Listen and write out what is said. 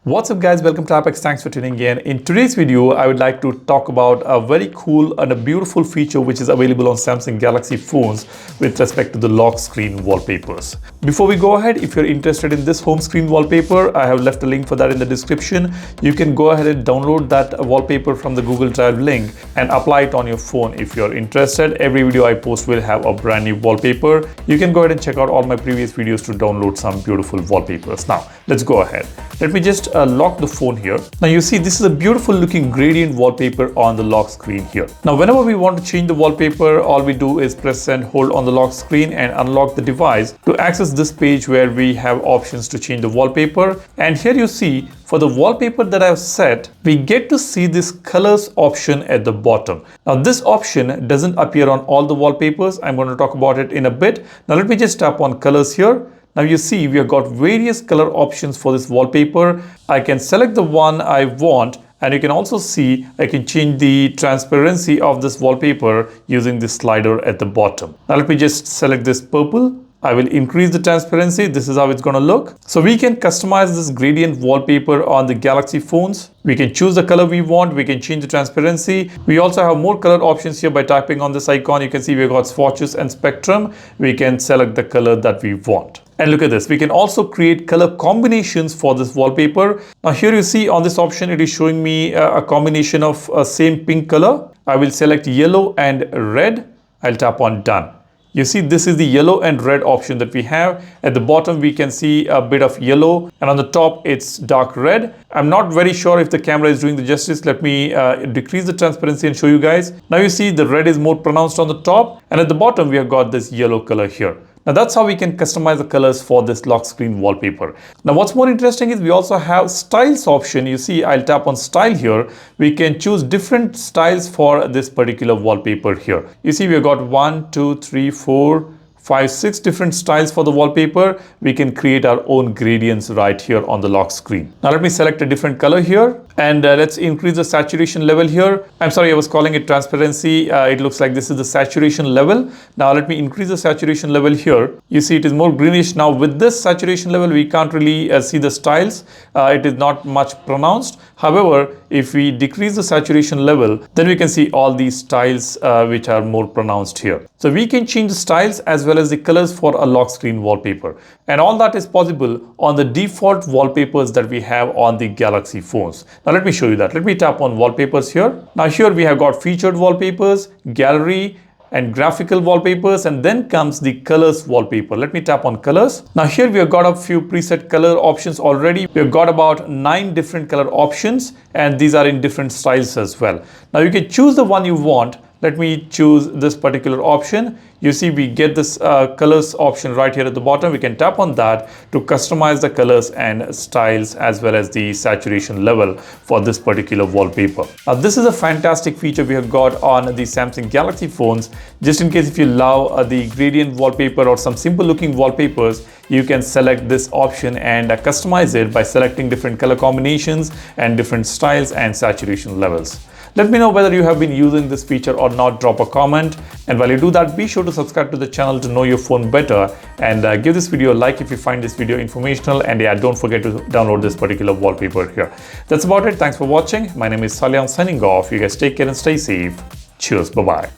What's up guys, welcome to Apex. Thanks for tuning in. In today's video, I would like to talk about a very cool and a beautiful feature which is available on Samsung Galaxy phones with respect to the lock screen wallpapers. Before we go ahead, if you're interested in this home screen wallpaper, I have left a link for that in the description. You can go ahead and download that wallpaper from the Google Drive link and apply it on your phone if you're interested. Every video I post will have a brand new wallpaper. You can go ahead and check out all my previous videos to download some beautiful wallpapers. Now, let's go ahead. Let me just lock the phone here. Now you see this is a beautiful looking gradient wallpaper on the lock screen here. Now whenever we want to change the wallpaper, all we do is press and hold on the lock screen and unlock the device to access this page where we have options to change the wallpaper. And here you see for the wallpaper that I've set, we get to see this colors option at the bottom. Now this option doesn't appear on all the wallpapers. I'm going to talk about it in a bit. Now let me just tap on colors here. Now you see we have got various color options for this wallpaper. I can select the one I want, and you can also see I can change the transparency of this wallpaper using this slider at the bottom. Now let me just select this purple. I will increase the transparency. This is how it's going to look. So we can customize this gradient wallpaper on the Galaxy phones. We can choose the color we want. We can change the transparency. We also have more color options here by tapping on this icon. You can see we've got swatches and spectrum. We can select the color that we want. And look at this, we can also create color combinations for this wallpaper. Now here you see on this option, it is showing me a combination of same pink color. I will select yellow and red. I'll tap on done. You see this is the yellow and red option that we have. At the bottom we can see a bit of yellow, and on the top it's dark red. I'm not very sure if the camera is doing the justice. Let me decrease the transparency and show you guys. Now you see the red is more pronounced on the top, and at the bottom we have got this yellow color here. Now that's how we can customize the colors for this lock screen wallpaper. Now what's more interesting is we also have styles option. You see I'll tap on style here. We can choose different styles for this particular wallpaper here. You see we've got 1, 2, 3, 4, 5, 6 different styles for the wallpaper. We can create our own gradients right here on the lock screen. Now let me select a different color here, and let's increase the saturation level here. I'm sorry, I was calling it transparency. It looks like this is the saturation level. Now let me increase the saturation level here. You see it is more greenish. Now with this saturation level, we can't really see the styles. It is not much pronounced. However, if we decrease the saturation level, then we can see all these styles which are more pronounced here. So we can change the styles as well as the colors for a lock screen wallpaper. And all that is possible on the default wallpapers that we have on the Galaxy phones. Now let me show you that. Let me tap on wallpapers here. Now here we have got featured wallpapers, gallery, and graphical wallpapers, and then comes the colors wallpaper. Let me tap on colors. Now here we have got a few preset color options already. We have got about 9 different color options, and these are in different styles as well. Now you can choose the one you want. Let me choose this particular option. You see we get this colors option right here at the bottom. We can tap on that to customize the colors and styles as well as the saturation level for this particular wallpaper. Now this is a fantastic feature we have got on the Samsung Galaxy phones. Just in case if you love the gradient wallpaper or some simple looking wallpapers, you can select this option and customize it by selecting different color combinations and different styles and saturation levels. Let me know whether you have been using this feature or not. Drop a comment, and while you do that, be sure to subscribe to the channel to know your phone better, and give this video a like if you find this video informational, and yeah, don't forget to download this particular wallpaper here. That's about it. Thanks for watching. My name is Salyan signing off. You guys take care and stay safe. Cheers. Bye-bye.